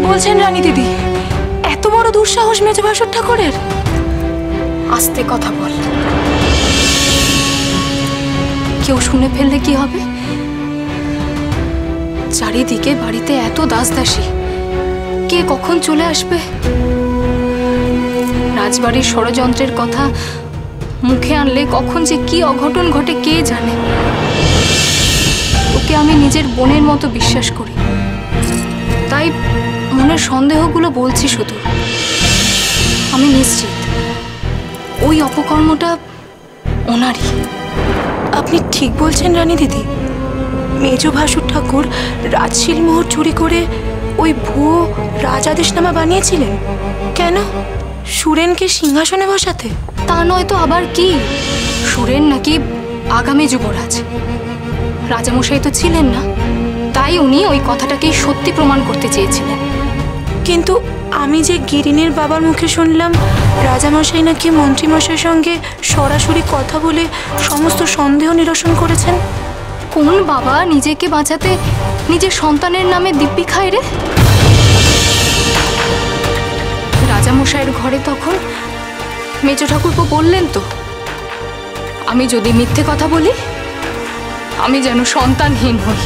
বলছেন রানী দিদি? এত বড় দুঃসাহস মেজ ভাসুর ঠাকুরের? আস্তে কথা বল, কেউ শুনে ফেললে কি হবে? চারিদিকে বাড়িতে এত দাসদাসী, কে কখন চলে আসবে? রাজবাড়ির ষড়যন্ত্রের কথা মুখে আনলে কখন যে কি অঘটন ঘটে কে জানে। ওকে আমি নিজের বোনের মতো বিশ্বাস করি, তাই মনের সন্দেহগুলো বলছি। শুধু আমি নিশ্চিত ওই অপকর্মটা ওনারই। আপনি ঠিক বলছেন রানী দিদি, মেজ ভাসুর ঠাকুর রাজশীল মোহর চুরি করে ওই ভুয়ো রাজাদেশনামা বানিয়েছিলেন। কেন? সুরেনকে সিংহাসনে বসাতে? তা নয় তো আবার কি? সুরেন নাকি আগামী যুবরাজ, রাজামশাই তো ছিলেন না, তাই উনি ওই কথাটাকেই সত্যি প্রমাণ করতে চেয়েছিলেন। কিন্তু আমি যে গিরিনের বাবার মুখে শুনলাম রাজামশাই নাকি মন্ত্রীমশাইয়ের সঙ্গে সরাসরি কথা বলে সমস্ত সন্দেহ নিরসন করেছেন। কোন বাবা নিজেকে বাঁচাতে নিজের সন্তানের নামে দিব্যি খায় রে? রাজামশাইয়ের ঘরে তখন মেজ ঠাকুরপো বললেন তো, আমি যদি মিথ্যে কথা বলি আমি যেন সন্তানহীন হই।